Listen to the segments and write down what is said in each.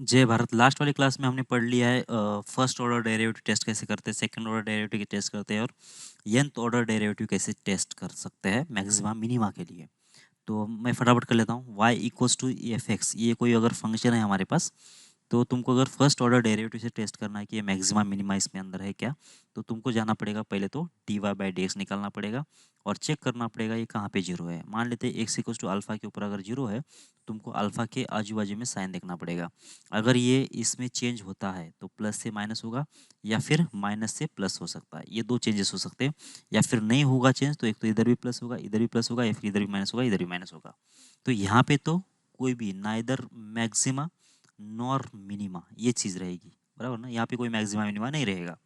जय भारत। लास्ट वाली क्लास में हमने पढ़ लिया है फर्स्ट ऑर्डर डेरिवेटिव टेस्ट कैसे करते हैं, सेकंड ऑर्डर डेरिवेटिव की टेस्ट करते हैं और nth ऑर्डर डेरिवेटिव कैसे टेस्ट कर सकते हैं मैक्सिमा मिनिमा के लिए। तो मैं फटाफट कर लेता हूँ। y equals to F X, ये कोई अगर फंक्शन है हमारे पास, तो तुमको अगर फर्स्ट ऑर्डर डेरिवेटिव से टेस्ट करना है कि ये मैक्सिमा मिनिमा इसमें अंदर है क्या, तो तुमको जाना पड़ेगा पहले तो D Y by D X निकालना पड़ेगा और चेक करना पड़ेगा ये कहाँ पे जीरो है। मान लेते हैं एक्स इक्वल्स टू अल्फा के ऊपर अगर जीरो है, तुमको अल्फा के आजू बाजू में साइन देखना पड़ेगा। अगर ये इसमें चेंज होता है तो प्लस से माइनस होगा या फिर माइनस से प्लस हो सकता है, ये दो चेंजेस हो सकते हैं। या फिर नहीं होगा चेंज तो एक तो इधर भी प्लस होगा, इधर भी प्लस होगा, या फिर इधर भी माइनस होगा, इधर भी माइनस होगा। तो यहाँ पे तो कोई भी नाइदर मैक्सिमा नॉर मिनिमा ये चीज़ रहेगी, बराबर ना। यहाँ पे कोई मैक्सिमा मिनिमा नहीं रहेगा,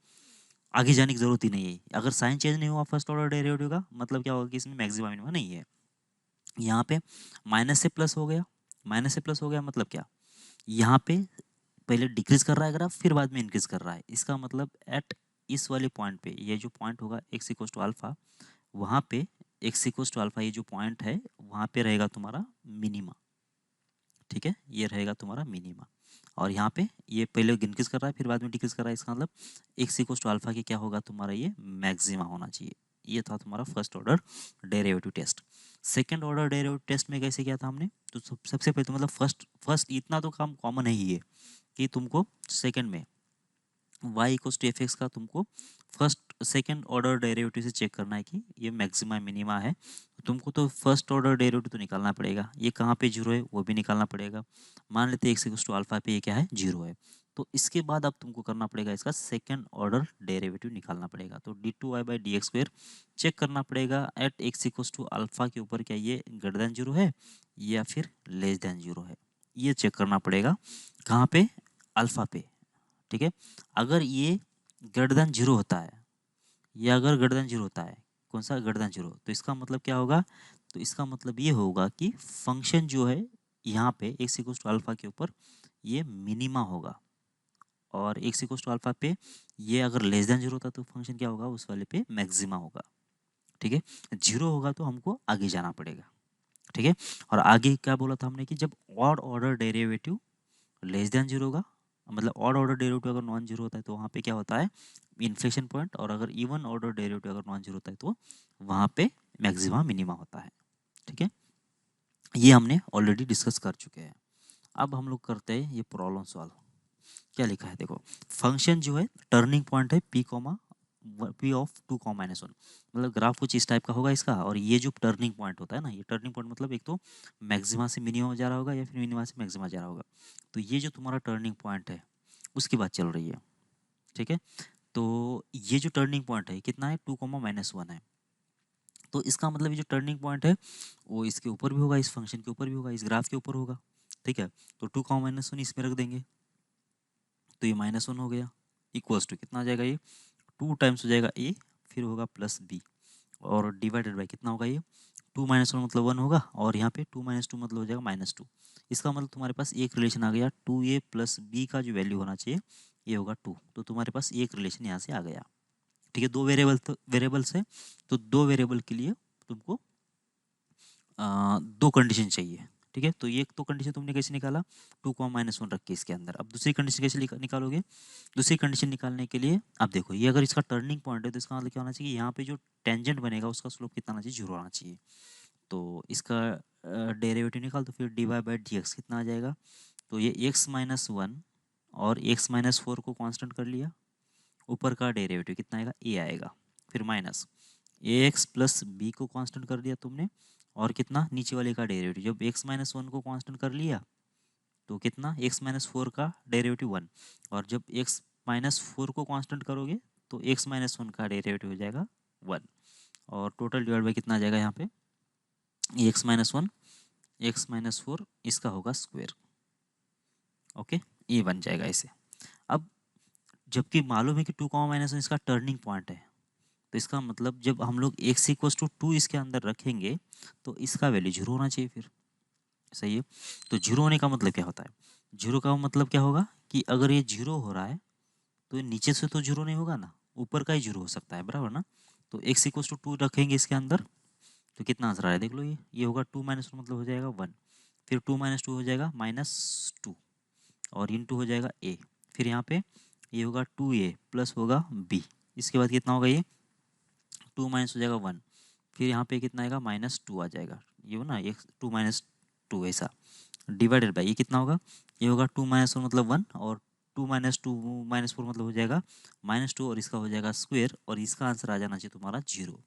आगे जाने की जरूरत ही नहीं है। अगर साइन चेंज नहीं हुआ फर्स्ट ऑर्डर डेरिवेटिव का, मतलब क्या होगा कि इसमें मैक्सिमा मिनिमा नहीं है। यहाँ पे माइनस से प्लस हो गया, माइनस से प्लस हो गया मतलब क्या, यहाँ पे पहले डिक्रीज कर रहा है ग्राफ, फिर बाद में इंक्रीज कर रहा है। इसका मतलब एट इस वाले पॉइंट पे ये जो पॉइंट होगा एक्स इक्वल्स टू अल्फा, वहाँ पे एक्स इक्वल्स टू अल्फा ये जो पॉइंट है वहाँ पे रहेगा तुम्हारा मिनिमा। ठीक है, ये रहेगा तुम्हारा मिनिमा। और यहाँ पे ये पहले इंक्रीज कर रहा है फिर बाद में डिक्रीज कर रहा है, इसका मतलब एक्स इक्वल्स टू अल्फा के क्या होगा तुम्हारा ये मैक्सिमा होना चाहिए। ये था तुम्हारा first order derivative test. Second order derivative test में कैसे किया था हमने, तो सबसे पहले तो मतलब फर्स्ट फर्स्ट इतना तो काम कॉमन है ही है कि तुमको सेकंड में y equals to F X का तुमको फर्स्ट सेकंड ऑर्डर डेरिवेटिव से चेक करना है कि ये मैक्सिमा मिनिमा है। तुमको तो फर्स्ट ऑर्डर डेरिवेटिव तो निकालना पड़ेगा, ये कहाँ पे जीरो है वो भी निकालना पड़ेगा। मान लेते हैं एक्स इक्वल्स टू अल्फा पे ये क्या है, जीरो है। तो इसके बाद अब तुमको करना पड़ेगा इसका सेकंड ऑर्डर डेरिवेटिव निकालना पड़ेगा। तो D two Y by D X square check करना पड़ेगा at X equals to alpha के ऊपर क्या ये ग्रेटर देन जीरो है या फिर लेस देन जीरो है, ये चेक करना पड़ेगा कहाँ पे, अल्फा पे। ठीक है, अगर ये ग्रेटर देन जीरो होता है, ये अगर ग्रेटर देन जीरो होता है, कौन सा ग्रेटर देन जीरो, तो इसका मतलब क्या होगा, तो इसका मतलब ये होगा कि फंक्शन जो है यहाँ पे एक्स इक्वल्स टू अल्फा के ऊपर ये मिनिमा होगा, और एक्स इक्वल्स टू अल्फा पे ये अगर लेस देन जीरो होता तो फंक्शन क्या होगा, उस वाले पे मैक्सिमा होगा। ठीक है, जीरो होगा तो हमको आगे जाना पड़ेगा। ठीक है, और आगे क्या बोला था हमने कि जब odd order derivative less than zero होगा, मतलब ऑड ऑर्डर डेरिवेटिव अगर नॉन जीरो होता है तो वहाँ पे क्या होता है इन्फ्लेशन पॉइंट, और अगर इवन ऑर्डर डेरिवेटिव अगर नॉन जीरो होता है तो वहाँ पे मैक्सिमा मिनिमा होता है। ठीक है, ये हमने ऑलरेडी डिस्कस कर चुके हैं। अब हम लोग करते हैं ये प्रॉब्लम सॉल्व। क्या लिखा है देखो, फंक्शन जो है टर्निंग पॉइंट है P comma P of two comma minus one, मतलब ग्राफ कुछ इस टाइप का होगा इसका। और ये जो टर्निंग पॉइंट होता है ना, ये टर्निंग पॉइंट मतलब एक तो मैक्सिमा से मिनिमम जा रहा होगा या फिर मिनिमा से मैक्सिमा जा रहा होगा। तो ये जो तुम्हारा टर्निंग पॉइंट है उसकी बात चल रही है। ठीक है, तो ये जो टर्निंग पॉइंट है कितना है, टू कॉमा माइनस वन है। तो इसका मतलब ये जो टर्निंग पॉइंट है वो इसके ऊपर भी होगा, इस फंक्शन के ऊपर भी होगा, इस ग्राफ के ऊपर होगा। ठीक है, तो टू कॉमा माइनस वन इसमें रख देंगे तो ये माइनस वन हो गया, इक्वल्स टू कितना आ जाएगा, ये टू टाइम्स हो जाएगा ए, फिर होगा प्लस बी, और डिवाइडेड बाई कितना होगा, ये टू माइनस वन मतलब वन होगा, और यहाँ पे टू माइनस टू मतलब हो जाएगा माइनस टू। इसका मतलब तुम्हारे पास एक रिलेशन आ गया, टू ए प्लस बी का जो वैल्यू होना चाहिए ये होगा टू, तो तुम्हारे पास एक रिलेशन यहाँ से आ गया। ठीक है, दो वेरिएबल्स है, तो दो वेरिएबल के लिए तुमको दो कंडीशन चाहिए। ठीक है, तो ये तो कंडीशन तुमने कैसे निकाला, टू कॉमा माइनस वन रख के इसके अंदर। अब दूसरी कंडीशन कैसे निकालोगे, दूसरी कंडीशन निकालने के लिए आप देखो, ये अगर इसका टर्निंग पॉइंट है तो इसका मतलब क्या होना चाहिए, यहाँ पे जो टेंजेंट बनेगा उसका स्लोप कितना आना चाहिए, जीरो आना चाहिए। तो इसका डेरिवेटिव निकाल, तो फिर D Y by D X कितना आ जाएगा, तो ये एक्स माइनस वन और एक्स माइनस फोर को कांस्टेंट कर लिया, ऊपर का डेरिवेटिव कितना आएगा, ए आएगा, फिर माइनस ए एक्स प्लस बी को कांस्टेंट कर दिया तुमने, और कितना नीचे वाले का डेरिवेटिव, जब एक्स माइनस वन को कांस्टेंट कर लिया तो कितना, एक्स माइनस फोर का डेरिवेटिव वन, और जब एक्स माइनस फोर को कांस्टेंट करोगे तो एक्स माइनस वन का डेरिवेटिव हो जाएगा वन, और टोटल डिवाइड बाई कितना आ जाएगा यहाँ पे, x minus one x minus four, इसका होगा स्क्वायर। ओके, ये बन जाएगा ऐसे। अब जबकि मालूम है कि टू कॉमा माइनस वन इसका टर्निंग पॉइंट है, तो इसका मतलब जब हम लोग एक्स इक्वल्स टू टू इसके अंदर रखेंगे तो इसका वैल्यू जीरो होना चाहिए फिर। सही है, तो जीरो होने का मतलब क्या होता है, जीरो का मतलब क्या होगा कि अगर ये जीरो हो रहा है तो ये नीचे से तो जीरो नहीं होगा ना, ऊपर का ही जीरो हो सकता है, बराबर ना। तो एक्स इक्वल्स टू टू रखेंगे इसके अंदर, तो कितना आंसर आया देख लो, ये होगा टू माइनस टू मतलब हो जाएगा वन, फिर टू माइनस टू हो जाएगा माइनस टू, और इंटू हो जाएगा ए, फिर यहाँ पे ये होगा 2a प्लस होगा b, इसके बाद कितना होगा, ये 2 माइनस हो जाएगा 1, फिर यहाँ पे कितना आएगा -2 आ जाएगा, ये हो ना, एक 2 माइनस 2 ऐसा, डिवाइडेड बाई ये कितना होगा, ये होगा 2 माइनस 1 मतलब 1, और 2 माइनस 2 माइनस 4 मतलब हो जाएगा -2, और इसका हो जाएगा स्क्वायर, और इसका आंसर आ जाना चाहिए तुम्हारा 0।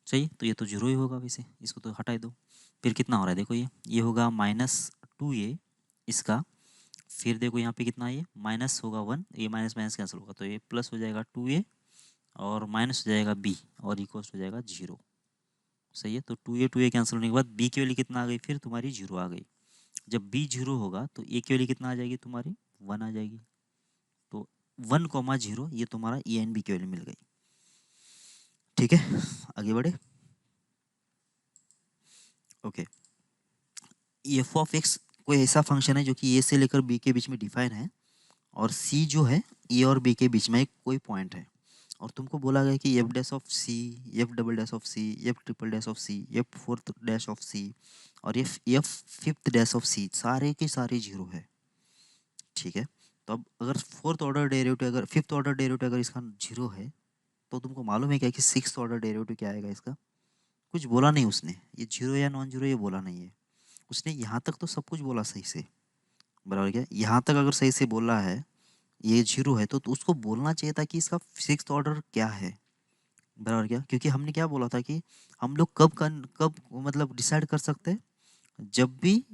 सही, तो ये तो 0 ही होगा, वैसे इसको तो हटा दो। फिर कितना हो रहा है देखो, ये होगा -2a इसका, फिर देखो यहाँ पे कितना है, ये माइनस होगा 1, ये माइनस माइनस कैंसिल होगा, तो ये प्लस हो जाएगा 2a और माइनस हो जाएगा b और इक्वल्स हो जाएगा 0। सही है, तो 2a कैंसिल होने के बाद b की वैल्यू कितना आ गई, फिर तुम्हारी 0 आ गई। जब b 0 होगा तो a की वैल्यू कितना आ जाएगी, तुम्हारी 1 आ जाएगी। तो 1,0 ये तुम्हारा ए एंड बी की वैल्यू मिल गई। ठीक है, आगे बढ़े। ओके, एफ ऑफ एक्स कोई ऐसा फंक्शन है जो कि ए से लेकर बी के बीच में डिफाइन है, और सी जो है ए और बी के बीच में एक कोई पॉइंट है, और तुमको बोला गया कि F dash of C, F double dash of C, F triple dash of C, F fourth dash of C और F fifth dash of C सारे के सारे 0 है। ठीक है, तो अब अगर फोर्थ ऑर्डर डेरिवेटिव, अगर फिफ्थ ऑर्डर डेरिवेटिव अगर इसका 0 है, तो तुमको मालूम है क्या कि सिक्स्थ ऑर्डर डेरिवेटिव क्या आएगा इसका? कुछ बोला नहीं उसने, ये 0 या नॉन 0 ये बोला नहीं है उसने। यहाँ तक तो सब कुछ बोला सही से, बराबर क्या, यहाँ तक अगर सही से बोला है ये 0 है, तो उसको बोलना चाहिए था कि इसका सिक्स्थ ऑर्डर क्या है, बराबर क्या, क्योंकि हमने क्या बोला था कि हम लोग कब मतलब डिसाइड कर सकते हैं, जब भी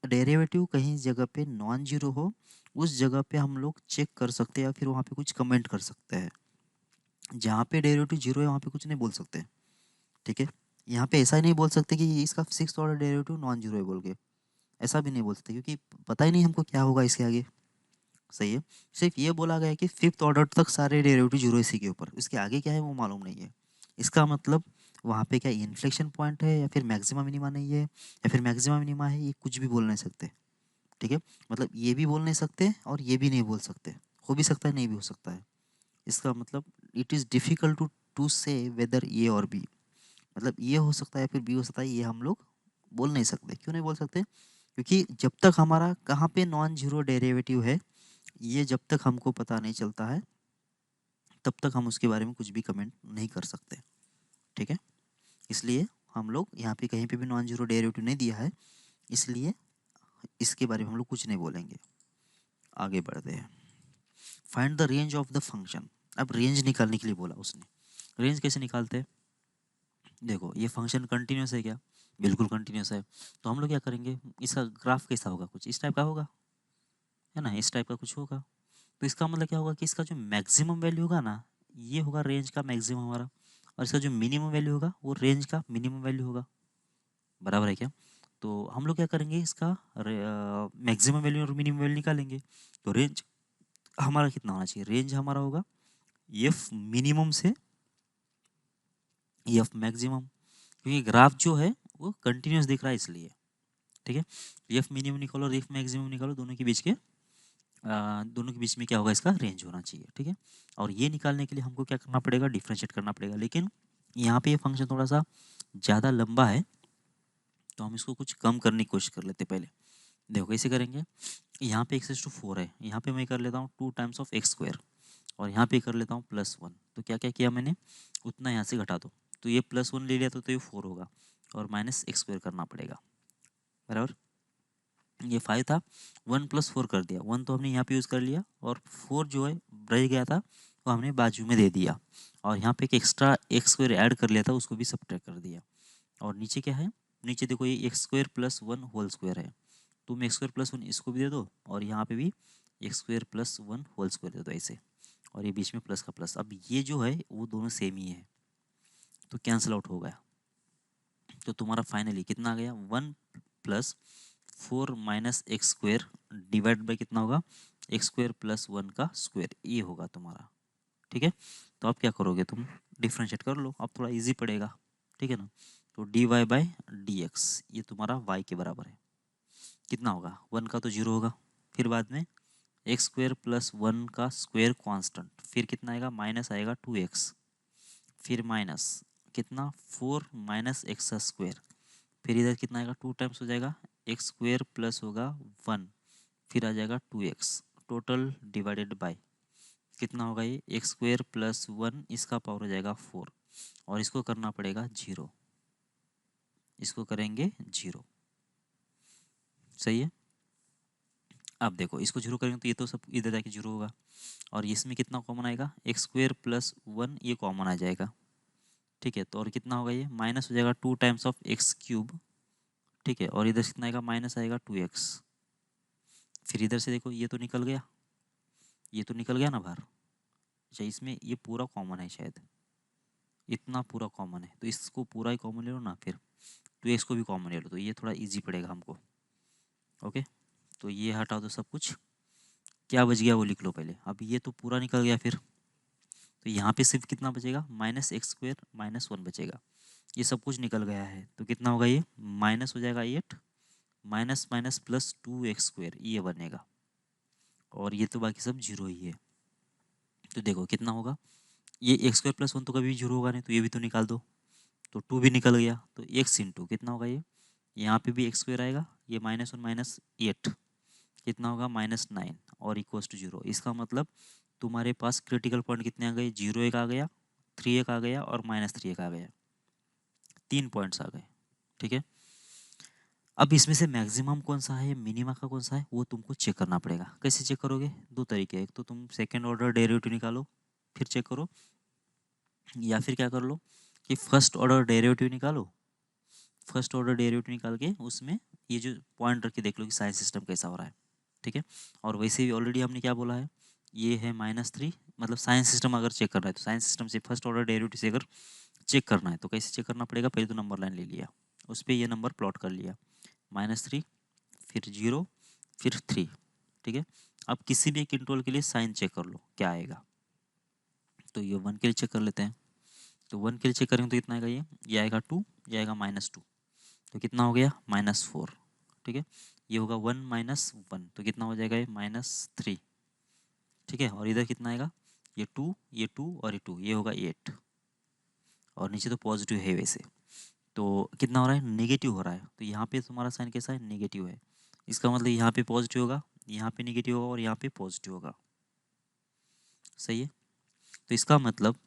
डेरिवेटिव कहीं जगह पे नॉन जीरो हो, उस जगह पे हम लोग चेक कर सकते हैं या फिर वहाँ पे कुछ कमेंट कर सकते हैं। जहाँ पे डेरिवेटिव 0 है वहाँ पे कुछ नहीं बोल सकते। ठीक है, यहाँ पे ऐसा ही नहीं बोल सकते कि इसका sixth order derivative non zero है बोल के, ऐसा भी नहीं बोल सकते, क्योंकि पता ही नहीं हमको क्या होगा इसके आगे। सही है, सिर्फ ये बोला गया है कि फिफ्थ ऑर्डर तक सारे डेरिवेटिव 0 इसी के ऊपर, इसके आगे क्या है वो मालूम नहीं है। इसका मतलब वहाँ पे क्या इन्फ्लेक्शन पॉइंट है, या फिर मैक्सिमा मिनिमा नहीं है, या फिर मैक्सिमा मिनिमा है, ये कुछ भी बोल नहीं सकते। ठीक है, मतलब ये भी बोल नहीं सकते और ये भी नहीं बोल सकते, हो भी सकता है नहीं भी हो सकता है। इसका मतलब it is difficult to to say whether A और बी, मतलब ये हो सकता है या फिर बी हो सकता है, ये हम लोग बोल नहीं सकते। क्यों नहीं बोल सकते? क्योंकि जब तक हमारा कहाँ पे नॉन जीरो डेरिवेटिव है, ये जब तक हमको पता नहीं चलता है, तब तक हम उसके बारे में कुछ भी कमेंट नहीं कर सकते। ठीक है, इसलिए हम लोग यहाँ पे कहीं पे भी नॉन जीरो डेरिवेटिव नहीं दिया है, इसलिए इसके बारे में हम लोग कुछ नहीं बोलेंगे। आगे बढ़ते हैं। Find the range of the function. अब रेंज निकालने के लिए बोला उसने। रेंज कैसे निकालते हैं? देखो, ये फंक्शन कंटिन्यूस है क्या? बिल्कुल कंटिन्यूस है। तो हम लोग क्या करेंगे, इसका ग्राफ कैसा होगा, कुछ इस टाइप का होगा, है ना, इस टाइप का कुछ होगा। तो इसका मतलब क्या होगा कि इसका जो मैक्सिमम वैल्यू होगा ना, ये होगा रेंज का मैक्सिमम हमारा, और इसका जो मिनिमम वैल्यू होगा वो रेंज का मिनिमम वैल्यू होगा। बराबर है क्या? तो हम लोग क्या करेंगे, इसका मैक्सिमम वैल्यू और मिनिमम वैल्यू निकालेंगे। तो रेंज हमारा कितना होना चाहिए? रेंज हमारा होगा एफ मिनिमम से एफ मैक्सिमम, क्योंकि ग्राफ जो है वो कंटिन्यूस दिख रहा है इसलिए। ठीक है, एफ मिनिमम निकालो और एफ मैक्सिमम निकालो, दोनों के बीच में क्या होगा, इसका रेंज होना चाहिए। ठीक है, और ये निकालने के लिए हमको क्या करना पड़ेगा, डिफ्रेंशिएट करना पड़ेगा। लेकिन यहाँ पे ये फंक्शन थोड़ा सा ज़्यादा लंबा है, तो हम इसको कुछ कम करने की कोशिश कर लेते हैं पहले। देखो कैसे करेंगे, यहाँ पे x⁴ है, यहाँ पे मैं कर लेता हूँ 2 टाइम्स ऑफ x², और यहाँ पे कर लेता हूँ +1। तो क्या क्या किया मैंने, उतना यहाँ से घटा दो, तो ये +1 ले लिया तो ये 4 होगा, और -x² करना पड़ेगा। बराबर, ये 5 था, 1 + 4 कर दिया, 1 तो हमने यहाँ पे यूज़ कर लिया, और 4 जो है रह गया था वो हमने बाजू में दे दिया, और यहाँ पे एक एक्स्ट्रा x² ऐड कर लिया था, उसको भी सब्ट्रैक्ट कर दिया। और नीचे क्या है, नीचे देखो ये x² + 1 होल स्क्वायर है, तुम x² + 1 इसको भी दे दो, और यहाँ पे भी x² + 1 होल स्क्वायर दे दो ऐसे, और ये बीच में प्लस का प्लस। अब ये जो है वो दोनों सेम ही है, तो कैंसिल आउट हो गया। तो तुम्हारा फाइनली कितना आ गया, 1 + 4 - x² डिवाइड बाई कितना होगा, x² + 1 का स्क्वायर, ये होगा तुम्हारा। ठीक है, तो अब क्या करोगे तुम, डिफ्रेंशिएट कर लो, अब थोड़ा इजी पड़ेगा। ठीक है ना, तो dy/dx ये तुम्हारा y के बराबर है, कितना होगा, 1 का तो 0 होगा, फिर बाद में x² + 1 का स्क्वायर कांस्टेंट, फिर कितना आएगा, माइनस आएगा 2x, फिर माइनस कितना 4 - x², फिर इधर कितना आएगा 2 टाइम्स हो जाएगा x² + होगा 1, फिर आ जाएगा 2x टोटल डिवाइडेड बाय कितना होगा ये एक्स स्क्वायर प्लस 1 इसका पावर हो जाएगा 4 और इसको करना पड़ेगा 0, इसको करेंगे 0। सही है। अब देखो इसको 0 करेंगे तो ये तो सब इधर जाके 0 होगा और इसमें कितना कॉमन आएगा एक्स स्क्वायर प्लस 1 ये कॉमन आ जाएगा। ठीक है, तो और कितना होगा ये माइनस हो जाएगा 2 टाइम्स ऑफ एक्स क्यूब। ठीक है, और इधर से कितना आएगा माइनस आएगा 2x। फिर इधर से देखो ये तो निकल गया, ये तो निकल गया ना बाहर। अच्छा इसमें ये पूरा कॉमन है, शायद इतना पूरा कॉमन है तो इसको पूरा ही कॉमन ले लो ना, फिर 2x को भी कॉमन ले लो तो ये थोड़ा इजी पड़ेगा हमको। ओके, तो ये हटा दो सब कुछ, क्या बच गया वो लिख लो पहले। अब ये तो पूरा निकल गया, फिर तो यहाँ पे सिर्फ कितना बचेगा माइनस एक्स स्क्वायर माइनस 1 बचेगा। ये सब कुछ निकल गया है तो कितना होगा ये माइनस हो जाएगा 8 माइनस माइनस प्लस 2x² ये बनेगा और ये तो बाकी सब 0 ही है। तो देखो कितना होगा ये x² प्लस 1 तो कभी भी 0 होगा नहीं, तो ये भी तो निकाल दो तो 2 भी निकल गया। तो x इंटू कितना होगा ये यहाँ पे भी x² आएगा, ये -1 -8 कितना होगा -9 और इक्वल्स टू 0। इसका मतलब तुम्हारे पास क्रिटिकल पॉइंट कितने आ गए 0 एक आ गया, 3 एक आ गया और -3 एक आ गया, 3 पॉइंट्स आ गए। ठीक है, अब इसमें से मैक्सिमम कौन सा है मिनिमा का कौन सा है वो तुमको चेक करना पड़ेगा। कैसे चेक करोगे, दो तरीके हैं, एक तो तुम सेकेंड ऑर्डर डेरिवेटिव निकालो फिर चेक करो, या फिर क्या कर लो कि फर्स्ट ऑर्डर डेरिवेटिव निकालो, फर्स्ट ऑर्डर डेरिवेटिव निकाल के उसमें ये जो पॉइंट रख के देख लो कि साइन सिस्टम कैसा हो रहा है। ठीक है, और वैसे भी ऑलरेडी हमने क्या बोला है ये है -3, मतलब साइंस सिस्टम अगर चेक करना है तो साइंस सिस्टम से फर्स्ट ऑर्डर डेरिवेटिव से अगर चेक करना है तो कैसे चेक करना पड़ेगा, पहले तो नंबर लाइन ले लिया, उस पर ये नंबर प्लॉट कर लिया -3 फिर 0 फिर 3। ठीक है, अब किसी भी एक इंटरवल के लिए साइन चेक कर लो क्या आएगा। तो ये 1 के लिए चेक कर लेते हैं, तो 1 के लिए चेक करेंगे तो कितना आएगा ये आएगा 2, ये आएगा -2 तो कितना हो गया -4। ठीक है, ये होगा 1 -1 तो कितना हो जाएगा ये -3। ठीक है, और इधर कितना आएगा ये 2 ये 2 और ये 2 ये होगा 8 और नीचे तो पॉजिटिव है वैसे, तो कितना हो रहा है नेगेटिव हो रहा है। तो यहाँ पे तुम्हारा साइन कैसा है नेगेटिव है, इसका मतलब यहाँ पे पॉजिटिव होगा, यहाँ पे नेगेटिव होगा और यहाँ पे पॉजिटिव होगा। सही है, तो इसका मतलब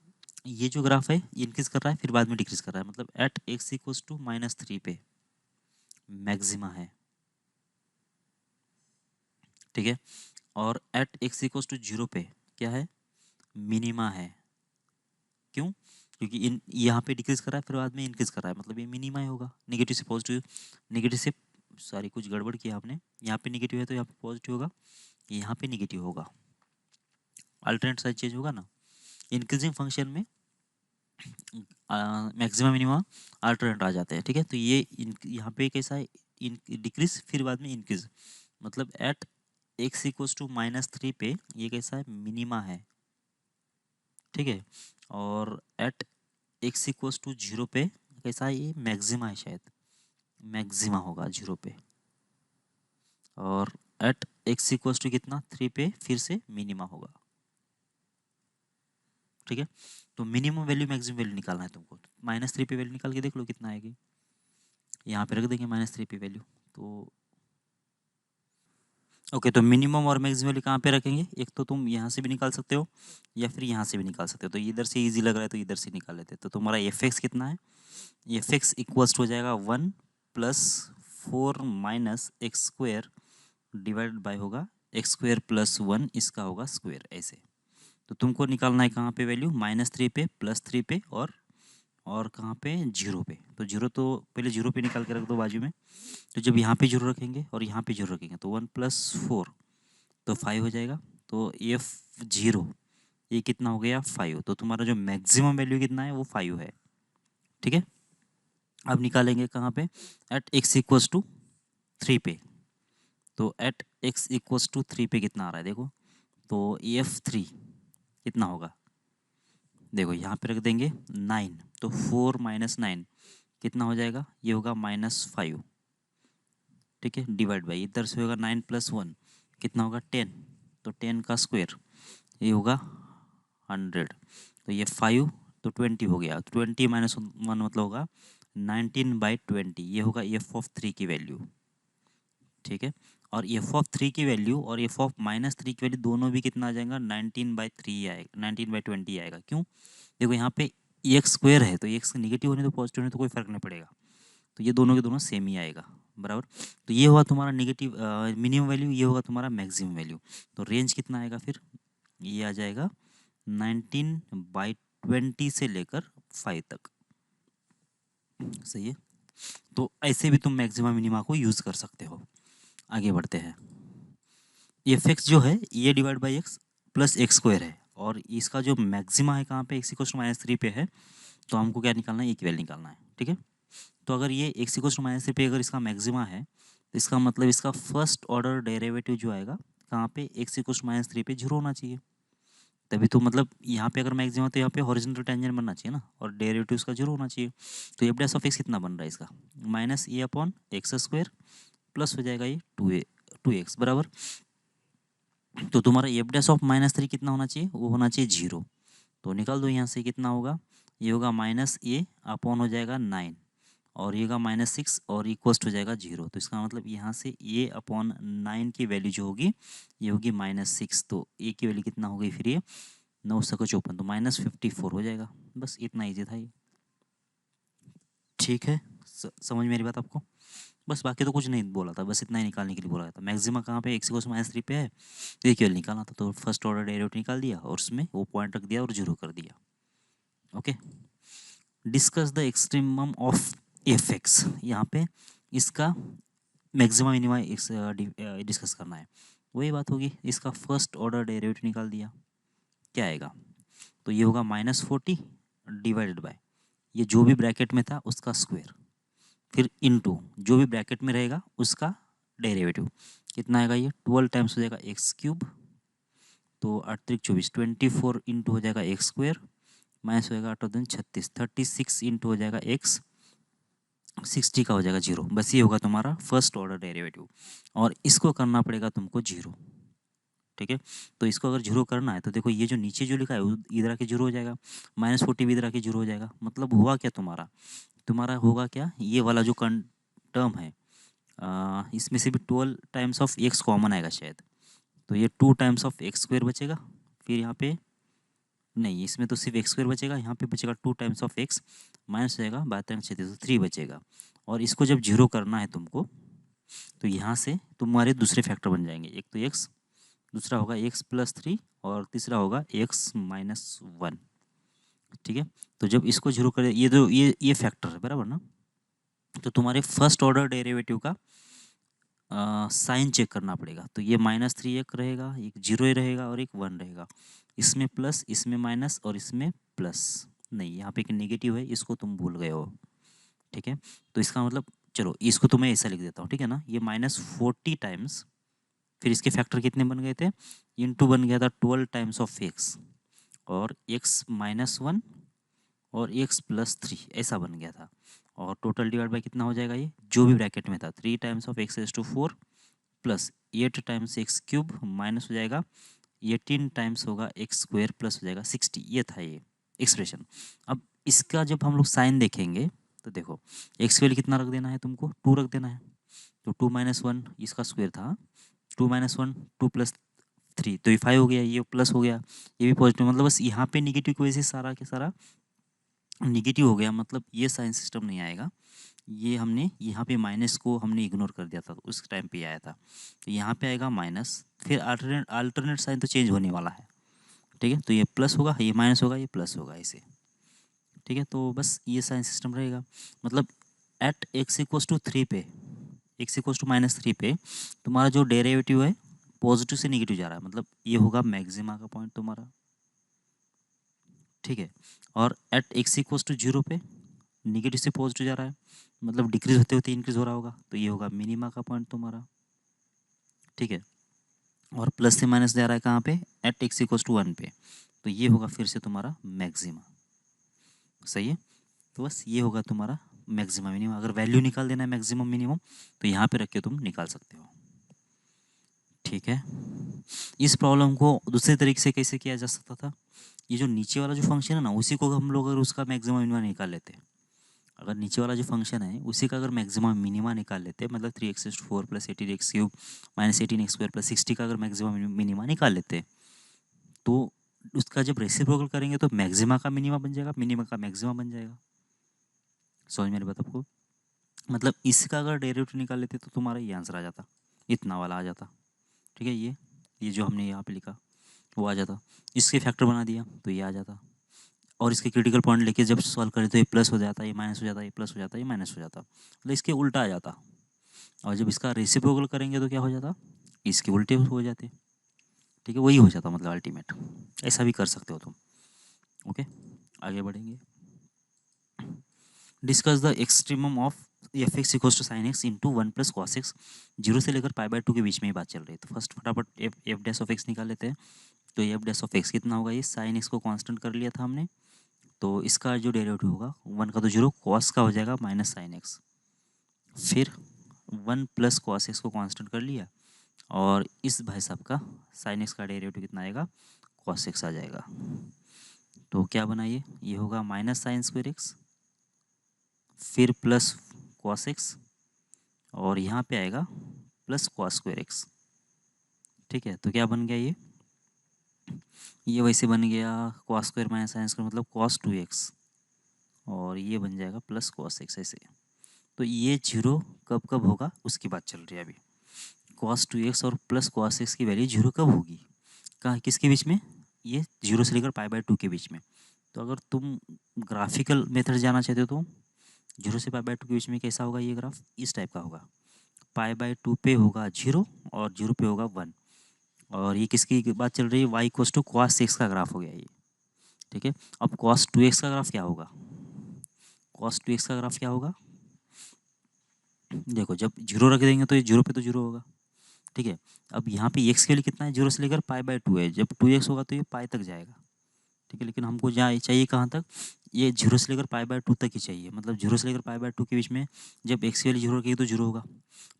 ये जो ग्राफ है ये इंक्रीज कर रहा है फिर बाद में डिक्रीज कर रहा है, मतलब एट x इक्वल्स टू -3 पे मैक्सिमा है। ठीक है, और एट x इक्वल्स टू 0 पे क्या है मिनिमा है। क्यों, क्योंकि इन यहाँ पे डिक्रीज कर रहा है फिर बाद में इंक्रीज कर रहा है, मतलब ये मिनिमा ही होगा। नेगेटिव से पॉजिटिव, नेगेटिव से सॉरी कुछ गड़बड़ किया आपने, यहाँ पे नेगेटिव है तो यहाँ पे पॉजिटिव होगा, यहाँ पे नेगेटिव होगा, अल्टरनेट साइड चेंज होगा ना। इंक्रीजिंग फंक्शन में मैक्सिमम मिनिमम अल्टरनेट आ जाते हैं। ठीक है, तो ये यहाँ पे कैसा है डिक्रीज फिर बाद में इंक्रीज, मतलब एट x इक्वल्स टू -3 पे ये कैसा है मिनिमा है। ठीक है, और एट x इक्वल्स टू 0 पे कैसा है ये मैक्सिमा है, शायद मैक्सिमा होगा 0 पे, और एट x इक्वल्स टू कितना 3 पे फिर से मिनिमा होगा। ठीक है, तो मिनिमम वैल्यू मैक्सिमम वैल्यू निकालना है तुमको, -3 पे वैल्यू निकाल के देख लो कितना आएगी, यहाँ पे रख देंगे -3 पे वैल्यू। तो ओके, तो मिनिमम और मैक्सिमम वैल्यू कहाँ पे रखेंगे, एक तो तुम यहाँ से भी निकाल सकते हो या फिर यहाँ से भी निकाल सकते हो, तो इधर से इजी लग रहा है तो इधर से निकाल लेते हैं। तो तुम्हारा एफ एक्स कितना है, एफ एक्स इक्वल्स हो जाएगा 1 + 4 - x² डिवाइड बाय होगा x² + 1 इसका होगा स्क्वायर ऐसे। तो तुमको निकालना है कहाँ पे वैल्यू -3 पे +3 पे और कहाँ पे 0 पे। तो 0 तो पहले 0 पे निकाल के रख दो बाजू में, तो जब यहाँ पे 0 रखेंगे और यहाँ पे 0 रखेंगे तो 1 + 4 तो 5 हो जाएगा। तो F0 ये कितना हो गया 5, तो तुम्हारा जो मैक्सिमम वैल्यू कितना है वो 5 है। ठीक है, अब निकालेंगे कहाँ पे एट x इक्वल्स टू 3 पे, तो एट x इक्वल्स टू 3 पे कितना आ रहा है देखो, तो F3 कितना होगा देखो यहाँ पे रख देंगे 9, तो 4 - 9 कितना हो जाएगा ये होगा -5। ठीक है, डिवाइड बाई इधर से होगा 9 + 1 कितना होगा 10, तो 10 का स्क्वायर ये होगा 100, तो ये 5 तो 20 हो गया, 20 - 1 मतलब होगा 19/20 ये होगा F(3) की वैल्यू। ठीक है, और एफ ऑफ 3 की वैल्यू और एफ ऑफ -3 की वैल्यू दोनों भी कितना आ जाएगा, 19/3 आएगा, 19/20 आएगा। क्यों? देखो यहाँ पे एक्स स्क्वायर है तो एक्स निगेटिव होने तो पॉजिटिव होने तो कोई फर्क नहीं पड़ेगा, तो ये दोनों के दोनों सेम ही आएगा, बराबर। तो ये होगा तुम्हारा नेगेटिव मिनिमम वैल्यू, ये होगा तुम्हारा मैक्सिमम वैल्यू। तो रेंज कितना आएगा फिर, ये आ जाएगा 19/20 से लेकर 5 तक। सही है। तो ऐसे भी तुम मैक्सिमम मिनिमा को यूज़ कर सकते हो। आगे बढ़ते हैं। एफ एक्स जो है ये divide by x plus x square है, और इसका जो मैक्सिमा है कहाँ पे, एक्स इक्वल टू -3 पे है, तो हमको क्या निकालना है, इक्वल निकालना है। ठीक है। तो अगर ये एक्स इक्वल टू -3 पे अगर इसका मैक्सिमा है, तो इसका मतलब इसका फर्स्ट ऑर्डर डेरिवेटिव जो आएगा कहाँ पे, एक्स इक्वल टू -3 पे 0 होना चाहिए। तभी तो मतलब यहाँ पे अगर मैक्सिमम तो यहाँ पे हॉरिजॉन्टल टेंजेंट बनना चाहिए ना, और डेरिवेटिव उसका 0 होना चाहिए। तो एफ डैश ऑफ एक्स कितना बन रहा है इसका, -a/x² प्लस हो जाएगा ये 2x बराबर। तो तुम्हारा एफ डैश ऑफ -3 कितना होना चाहिए, वो होना चाहिए 0। तो निकाल दो यहाँ से, कितना होगा, ये होगा -a/, हो जाएगा 9, और ये होगा -6 और इक्वल्स हो जाएगा 0। तो इसका मतलब यहाँ से a/9 की वैल्यू जो होगी ये होगी -6। तो a की वैल्यू कितना हो गई फिर, ये 9×54 तो -54 हो जाएगा। बस इतना ईजी था ये। ठीक है, समझ मेरी बात आपको। बस बाकी तो कुछ नहीं बोला था, बस इतना ही निकालने के लिए बोला था। मैक्सिमा कहाँ पे, एक्स -3 पे है, तो ये केवल निकालना था। तो फर्स्ट ऑर्डर डेरिवेटिव निकाल दिया और उसमें वो पॉइंट रख दिया और 0 कर दिया। Okay. Discuss the extremum of F x, यहाँ पे इसका मैक्सिमम मिनिमा डिस्कस करना है। वही बात होगी, इसका फर्स्ट ऑर्डर डेरिवेटिव निकाल दिया, क्या आएगा, तो ये होगा -40 डिवाइडेड बाय ये जो भी ब्रैकेट में था उसका स्क्वायर, फिर इनटू जो भी ब्रैकेट में रहेगा उसका डेरिवेटिव। कितना आएगा, ये 12 टाइम्स हो जाएगा x³, तो 8×3 = 24, 24 इंटू हो जाएगा x² माइनस हो जाएगा 8×2 = 36, 36 इंटू हो जाएगा x, 60 का हो जाएगा 0। बस ये होगा तुम्हारा फर्स्ट ऑर्डर डेरिवेटिव, और इसको करना पड़ेगा तुमको 0। ठीक है। तो इसको अगर 0 करना है तो देखो ये जो नीचे जो लिखा है इधर आके 0 हो जाएगा, -40 भी इधर आके 0 हो जाएगा। मतलब हुआ क्या तुम्हारा, तुम्हारा होगा क्या, ये वाला जो टर्म है इसमें से भी 12 टाइम्स ऑफ एक्स कॉमन आएगा शायद, तो ये 2 टाइम्स ऑफ x² बचेगा। फिर यहाँ पे नहीं, इसमें तो सिर्फ x² बचेगा, यहाँ पे बचेगा 2 टाइम्स ऑफ x माइनस हो जाएगा 32×36 तो 3 बचेगा। और इसको जब 0 करना है तुमको, तो यहाँ से तुम्हारे दूसरे फैक्टर बन जाएंगे, एक तो x, दूसरा होगा x+3 और तीसरा होगा x-1। ठीक है। तो जब इसको 0 करें, ये जो ये फैक्टर है बराबर ना, तो तुम्हारे फर्स्ट ऑर्डर डेरिवेटिव का साइन चेक करना पड़ेगा। तो ये -3 एक रहेगा, एक 0 ही रहेगा और एक 1 रहेगा। इसमें प्लस, इसमें माइनस और इसमें प्लस। नहीं, यहाँ पे एक नेगेटिव है, इसको तुम भूल गए हो। ठीक है। तो इसका मतलब चलो इसको तो मैं ऐसा लिख देता हूँ, ठीक है ना, ये -40 टाइम्स, फिर इसके फैक्टर कितने बन गए थे, इंटू बन गया था 12 टाइम्स ऑफ एक्स और x-1 और x+3 ऐसा बन गया था। और टोटल डिवाइड बाय कितना हो जाएगा, ये जो भी ब्रैकेट में था 3 times of x⁴ plus 8 times x³ minus हो जाएगा 18 टाइम्स होगा x² प्लस हो जाएगा 60। ये था ये एक्सप्रेशन। अब इसका जब हम लोग साइन देखेंगे तो देखो x की वैल्यू कितना रख देना है तुमको, 2 रख देना है। तो 2 - 1 इसका स्क्वायर था, 2 - 1 2 + 3 तो ये 5 हो गया, ये प्लस हो गया, ये भी पॉजिटिव। मतलब बस यहाँ पे निगेटिव की वजह से सारा के सारा निगेटिव हो गया, मतलब ये साइन सिस्टम नहीं आएगा। ये हमने यहाँ पे माइनस को हमने इग्नोर कर दिया था, तो उस टाइम पे आया था। तो यहाँ पे आएगा माइनस, फिर अल्टरनेट साइन तो चेंज होने वाला है। ठीक है। तो ये प्लस होगा, ये माइनस होगा, ये प्लस होगा ऐसे। ठीक है। तो बस ये साइन सिस्टम रहेगा। मतलब एट x=3 पे, x=-3 पे तुम्हारा जो डेरिवेटिव है पॉजिटिव से निगेटिव जा रहा है, मतलब ये होगा मैक्सिमा का पॉइंट तुम्हारा। ठीक है। और एट x=0 पे निगेटिव से पॉजिटिव जा रहा है, मतलब डिक्रीज होते होते इंक्रीज हो रहा होगा, तो ये होगा मिनिमा का पॉइंट तुम्हारा। ठीक है। और प्लस से माइनस जा रहा है कहाँ पे, एट x=1 पे, तो ये होगा फिर से तुम्हारा मैक्सिमा। सही है। तो बस ये होगा तुम्हारा मैक्सिमम मिनिमम। अगर वैल्यू निकाल देना है मैक्सिमम मिनिमम, तो यहाँ पे रख के तुम निकाल सकते हो। ठीक है। इस प्रॉब्लम को दूसरे तरीके से कैसे किया जा सकता था, ये जो नीचे वाला जो फंक्शन है ना, उसी को हम लोग अगर उसका मैक्सिमम मिनिमम निकाल लेते हैं। अगर नीचे वाला जो फंक्शन है उसी का अगर मैक्सिमम मिनिमा निकाल लेते हैं, मतलब 3x4 plus 18x³ minus 18x² plus 60 का अगर मैक्सिमम मिनिमा निकाल लेते हैं, तो उसका जब रेसिप्रोकल करेंगे तो मैक्सिमा का मिनिमा बन जाएगा, मिनिमा का मैक्सिमा बन जाएगा। समझ मेरी बात आपको? मतलब इसका अगर डेरिवेटिव निकाल लेते तो तुम्हारा ये आंसर आ जाता, इतना वाला आ जाता। ठीक है, ये जो हमने यहाँ पे लिखा वो आ जाता। इसके फैक्टर बना दिया तो ये आ जाता, और इसके क्रिटिकल पॉइंट लेके जब सॉल्व करें तो ये प्लस हो जाता, ये माइनस हो जाता, ये प्लस हो जाता, ये माइनस हो जाता, मतलब इसके उल्टा आ जाता। और जब इसका रेसिप्रोकल करेंगे तो क्या हो जाता, इसके उल्टे हो जाते। ठीक है, वही हो जाता मतलब अल्टीमेट। ऐसा भी कर सकते हो तुम। ओके, आगे बढ़ेंगे। Discuss the extremum of F X equals to sine X into 1 plus cos X. 0 से लेकर π/2 के बीच में ही बात चल रही है। तो फर्स्ट फटाफट एफ डैश ऑफ एक्स निकाल लेते हैं। तो एफ डैश ऑफ एक्स कितना होगा, ये साइन एक्स को कांस्टेंट कर लिया था हमने, तो इसका जो डेरिवेटिव होगा 1 का तो 0, कॉस का हो जाएगा माइनस साइन एक्स, फिर 1 प्लस कॉस एक्स को कांस्टेंट कर लिया, और इस भाई साहब का साइन एक्स का डेरिवेटिव कितना आएगा, कॉस एक्स आ जाएगा। तो क्या बना ये होगा माइनस साइन स्क्वायर एक्स, फिर प्लस कॉस एक्स, और यहाँ पे आएगा प्लस कॉस स्क्वायर एक्स। ठीक है, तो क्या बन गया ये वैसे बन गया cos square minus sine square मतलब कॉस 2x, और ये बन जाएगा प्लस कॉस एक्स ऐसे। तो ये जीरो कब कब होगा उसकी बात चल रही है अभी। कॉस 2x और प्लस कॉस एक्स की वैल्यू जीरो कब होगी, कहाँ किसके बीच में, ये 0 से लेकर π/2 के बीच में। तो अगर तुम ग्राफिकल मेथड जाना चाहते हो तो 0 से π/2 के बीच में कैसा होगा ये ग्राफ, इस टाइप का होगा। π/2 पे होगा 0 और 0 पे होगा 1, और ये किसकी बात चल रही है, y equals to cos X का ग्राफ हो गया ये। ठीक है, अब cos 2x का ग्राफ क्या होगा, cos 2x का ग्राफ क्या होगा, देखो जब 0 रख देंगे तो ये 0 पे तो 0 होगा। ठीक है, अब यहाँ पे x के लिए कितना है, 0 से लेकर π/2 है, जब 2x होगा तो ये पाई तक जाएगा। ठीक है, लेकिन हमको जहाँ चाहिए कहाँ तक, ये 0 से लेकर π/2 तक ही चाहिए, मतलब 0 से लेकर π/2 के बीच में जब x की वैल्यू 0 रखेगी तो 0 होगा,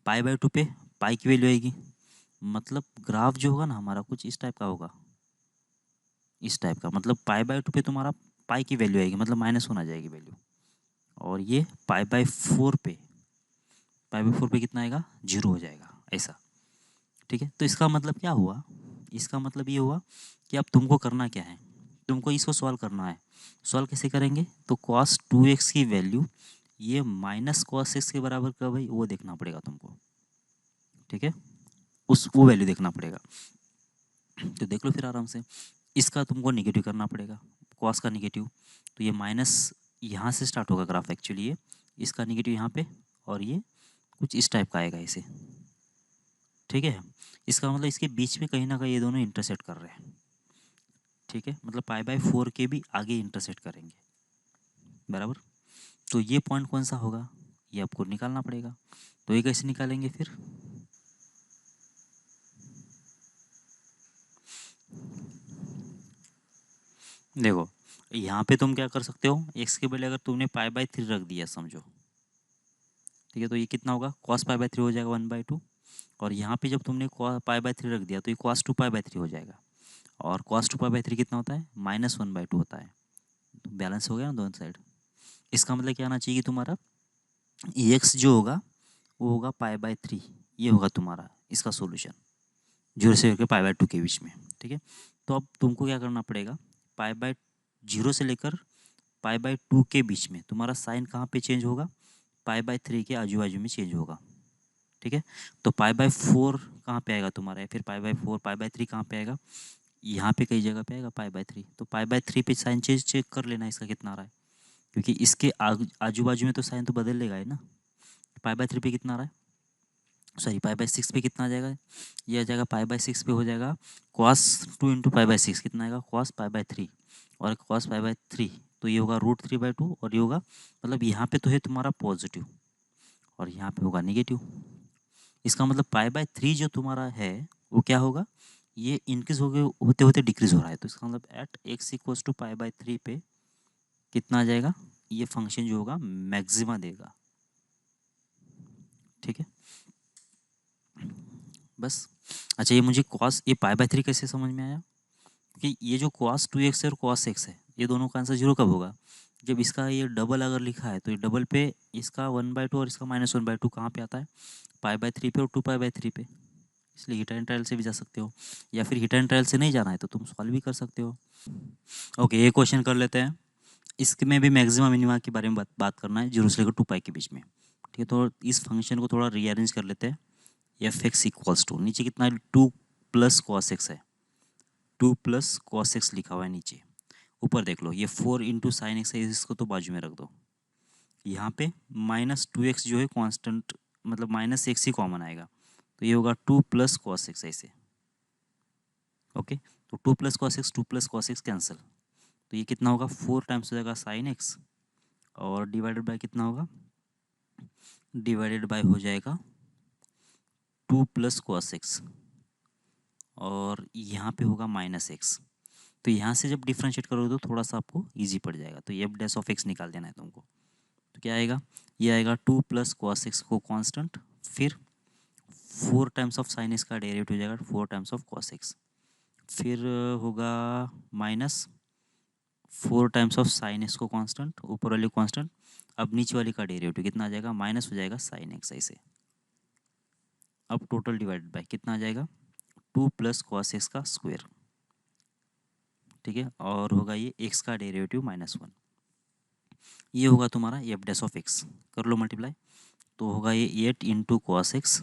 π/2 पे पाई की वैल्यू आएगी, मतलब ग्राफ जो होगा ना हमारा कुछ इस टाइप का होगा, इस टाइप का, मतलब π/2 पे तुम्हारा पाई की वैल्यू आएगी, मतलब माइनस होना जाएगी वैल्यू, और ये π/4 पे कितना आएगा, 0 हो जाएगा ऐसा। ठीक है, तो इसका मतलब क्या हुआ, इसका मतलब ये हुआ कि अब तुमको करना क्या है, तुमको इसको सॉल्व करना है। सॉल्व कैसे करेंगे, तो cos 2x की वैल्यू ये माइनस कॉस एक्स के बराबर कब है वो देखना पड़ेगा तुमको। ठीक है, वो वैल्यू देखना पड़ेगा। तो देख लो फिर आराम से, इसका तुमको निगेटिव करना पड़ेगा, कॉस का निगेटिव, तो ये माइनस यहाँ से स्टार्ट होगा ग्राफ एक्चुअली, ये इसका निगेटिव यहाँ पे, और ये कुछ इस टाइप का आएगा इसे। ठीक है, इसका मतलब इसके बीच में कहीं ना कहीं ये दोनों इंटरसेक्ट कर रहे हैं। ठीक है, मतलब π/4 के भी आगे इंटरसेक्ट करेंगे, बराबर। तो ये पॉइंट कौन सा होगा ये आपको निकालना पड़ेगा। तो ये कैसे निकालेंगे फिर, देखो यहाँ पे तुम क्या कर सकते हो, x के बदले अगर तुमने π/3 रख दिया समझो, ठीक है, तो ये कितना होगा, cos π/3 हो जाएगा 1/2, और यहाँ पे जब तुमने π/3 रख दिया तो ये cos 2π/3 हो जाएगा, और cos 2π/3 कितना होता है, -1/2 होता है। तो बैलेंस हो गया ना दोनों साइड। इसका मतलब क्या आना चाहिए तुम्हारा, x जो होगा वो होगा π/3, ये होगा तुम्हारा इसका सोल्यूशन 0 से लेकर π/2 के बीच में। ठीक है, तो अब तुमको क्या करना पड़ेगा, π/0 से लेकर π/2 के बीच में तुम्हारा साइन कहाँ पे चेंज होगा, π/3 के आजू बाजू में चेंज होगा। ठीक है, तो π/4 कहाँ पे आएगा तुम्हारा, या फिर π/4 π/3 कहाँ पे आएगा, यहाँ पे कई जगह पे आएगा π/3, तो π/3 पे साइन चेंज चेक कर लेना इसका कितना आ रहा है, क्योंकि इसके आजू बाजू में तो साइन तो बदल लेगा है ना। π/3 पे कितना आ रहा है, सॉरी π/6 पे कितना आ जाएगा, ये आ जाएगा π/6 पे हो जाएगा cos 2 इंटू π/6 कितना आएगा, cos π/3, और cos π/3 तो ये होगा √3/2, और ये होगा मतलब यहाँ पे तो है तुम्हारा पॉजिटिव और यहाँ पे होगा नेगेटिव। इसका मतलब π/3 जो तुम्हारा है वो क्या होगा, ये इंक्रीज होते होते डिक्रीज हो रहा है, तो इसका मतलब एट x इक्वल्स टू π/3 पे कितना आ जाएगा, ये फंक्शन जो होगा मैक्सिमा देगा। ठीक है, बस। अच्छा, ये मुझे कॉस ये π/3 कैसे समझ में आया, कि ये जो cos 2x है और cos x है ये दोनों का आंसर 0 कब होगा, जब इसका ये डबल अगर लिखा है तो ये डबल पे इसका 1/2 और इसका -1/2 कहाँ पे आता है? π/3 पे और 2π/3 पे। इसलिए हिट एंड ट्रायल से भी जा सकते हो, या फिर हिट एंड ट्रायल से नहीं जाना है तो तुम सॉल्व भी कर सकते हो। ओके, ये क्वेश्चन कर लेते हैं। इसमें भी मैक्सिमा मिनिमा के बारे में बात करना है, 0 से लेकर 2π के बीच में। ठीक है, तो इस फंक्शन को थोड़ा रीअरेंज कर लेते हैं। f(x) इक्वल्स टू, नीचे कितना है? 2 + cos x है, 2 + cos x लिखा हुआ है नीचे। ऊपर देख लो, ये 4 × sin x है, इसको तो बाजू में रख दो। यहाँ पे -2x जो है कांस्टेंट, मतलब -x ही कॉमन आएगा, तो ये होगा 2 + cos x ऐसे। ओके, तो 2 + cos x, 2 + cos x cancel, तो ये कितना होगा? 4 टाइम्स हो जाएगा sin x, और डिवाइडेड बाय कितना होगा? डिवाइडेड बाय हो जाएगा 2 + cos x, और यहाँ पे होगा -x। तो यहाँ से जब डिफ्रेंशिएट करोगे तो थोड़ा सा आपको इजी पड़ जाएगा, तो f' निकाल देना है तुमको। तो क्या आएगा? ये आएगा 2 + cos x को कांस्टेंट, फिर 4 टाइम्स ऑफ sin x का डेरिवेटिव हो जाएगा 4 टाइम्स ऑफ cos x, फिर होगा -4 टाइम्स ऑफ sin x को कांस्टेंट, ऊपर वाली कांस्टेंट। अब नीचे वाली का डेरिवेटिव कितना आ जाएगा? माइनस हो जाएगा sin x ऐसे। अब टोटल डिवाइडेड बाय कितना आ जाएगा? 2 + cos x का स्क्वायर। ठीक है, और होगा ये x का डेरिवेटिव -1। ये होगा तुम्हारा f'(x), कर लो मल्टीप्लाई, तो होगा ये 8 × cos x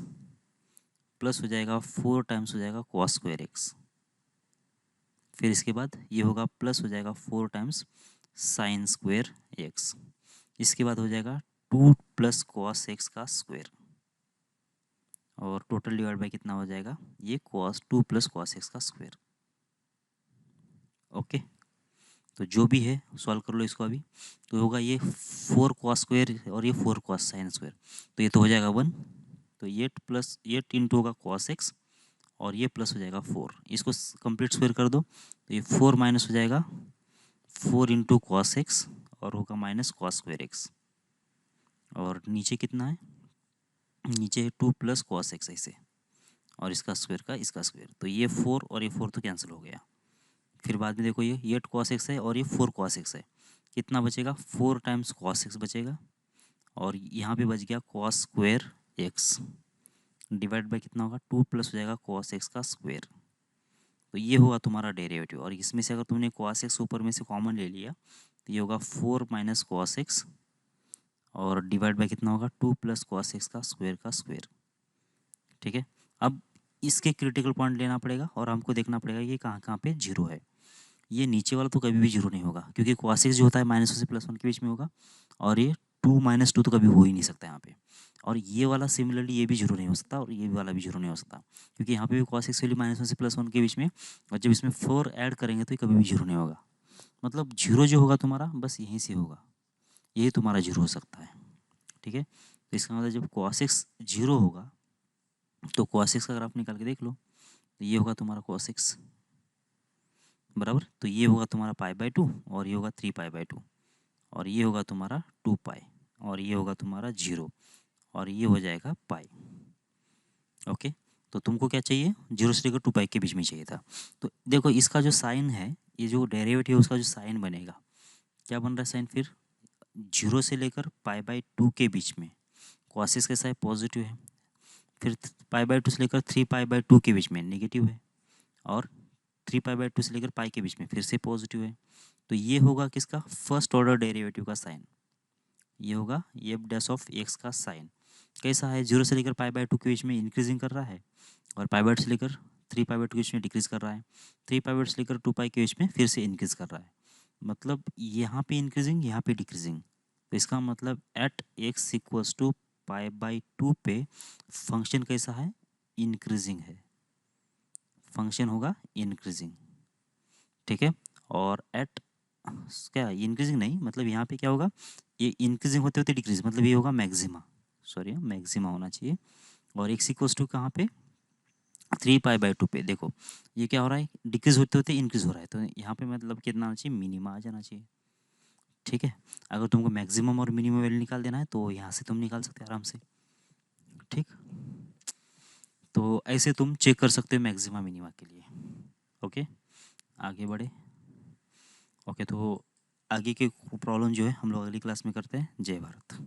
प्लस हो जाएगा 4 टाइम्स हो जाएगा cos स्क्वायर x, फिर इसके बाद ये होगा प्लस हो जाएगा 4 टाइम्स sin स्क्वायर x, इसके बाद हो जाएगा 2 + cos x का स्क्वायर, और टोटल डिवाइड बाय कितना हो जाएगा? ये 2 + cos x का स्क्वायर। ओके, तो जो भी है सॉल्व कर लो इसको अभी। तो होगा ये 4 cos स्क्वायर और ये 4 cos sin स्क्वायर, तो ये तो हो जाएगा 1, तो 8 इंटू होगा cos x, और ये प्लस हो जाएगा 4, इसको कंप्लीट स्क्वायर कर दो, तो ये 4 माइनस हो जाएगा 4 × cos x, और होगा -cos स्क्वायर x, और नीचे कितना है? नीचे 2 + cos x ऐसे, और इसका स्क्वायर का इसका स्क्वायर, तो ये 4 और ये 4 तो कैंसिल हो गया। फिर बाद में देखो, ये 8 cos x है और ये 4 cos x है, कितना बचेगा? 4 टाइम्स cos x बचेगा, और यहाँ पे बच गया cos square x, divide by कितना होगा? 2 प्लस हो जाएगा cos x का स्क्वायर। तो ये होगा तुम्हारा डेरिवेटिव, और इसमें से अगर तुमने cos x ऊपर में से कॉमन ले लिया तो ये होगा 4 - cos x, और डिवाइड बाय कितना होगा? 2 + cos x का स्क्वायर। ठीक है, अब इसके क्रिटिकल पॉइंट लेना पड़ेगा, और हमको देखना पड़ेगा कि कहाँ कहाँ पे जीरो है। ये नीचे वाला तो कभी भी जीरो नहीं होगा, क्योंकि cos x जो होता है -1 से +1 के बीच में होगा, और ये 2 - 2 तो कभी हो ही नहीं सकता यहाँ पे। और ये वाला सिमिलरली ये भी जीरो नहीं हो सकता, और ये वाला भी जीरो नहीं हो सकता, क्योंकि यहाँ पे भी cos x वैल्यू -1 से +1 के बीच में, और जब इसमें 4 ऐड करेंगे तो ये कभी भी जीरो नहीं होगा। मतलब जीरो जो होगा तुम्हारा बस यहीं से होगा, यही तुम्हारा जीरो हो सकता है। ठीक है, तो इसका मतलब जब cos x जीरो होगा तो cos x का अगर आप निकाल के देख लो, तो ये होगा तुम्हारा cos x बराबर, तो ये होगा तुम्हारा π/2, और ये होगा 3π/2, और ये होगा तुम्हारा 2π, और ये होगा तुम्हारा 0, और ये हो जाएगा पाई। ओके, तो तुमको क्या चाहिए? 0 से लेकर 2π के बीच में चाहिए था। तो देखो इसका जो साइन है, ये जो डेरिवेटिव है उसका जो साइन बनेगा, क्या बन रहा है साइन? फिर 0 से लेकर π/2 के बीच में cos x कैसा है? पॉजिटिव है। फिर π/2 से लेकर 3π/2 के बीच में नेगेटिव है, और 3π/2 से लेकर पाई के बीच में फिर से पॉजिटिव है। तो ये होगा किसका? फर्स्ट ऑर्डर डेरिवेटिव का साइन। ये होगा f' का साइन कैसा है? 0 से लेकर π/2 के बीच में इंक्रीजिंग कर रहा है, और π/2 से लेकर 3π/2 के बीच में डिक्रीज कर रहा है, 3π/2 से लेकर 2π के बीच में फिर से इंक्रीज कर रहा है। मतलब यहाँ पे इंक्रीजिंग, यहाँ पे डिक्रीजिंग, तो इसका मतलब एट x = π/2 पे फंक्शन कैसा है? इंक्रीजिंग है, फंक्शन होगा इंक्रीजिंग। ठीक है, और एट क्या इंक्रीजिंग नहीं, मतलब यहाँ पे क्या होगा? ये इंक्रीजिंग होते होते डिक्रीज, मतलब ये होगा मैक्सिमा, सॉरी मैक्सिमा होना चाहिए। और x = कहाँ पे? 3π/2 पे। देखो ये क्या हो रहा है? डिक्रीज होते होते इंक्रीज हो रहा है, तो यहाँ पे मतलब कितना आना चाहिए? मिनिमा आ जाना चाहिए। ठीक है, अगर तुमको मैक्सिमम और मिनिमम वैल्यू निकाल देना है तो यहाँ से तुम निकाल सकते हो आराम से। ठीक, तो ऐसे तुम चेक कर सकते हो मैक्सिमा मिनिमा के लिए। ओके, आगे बढ़े। ओके, तो आगे के प्रॉब्लम जो है हम लोग अगली क्लास में करते हैं। जय भारत।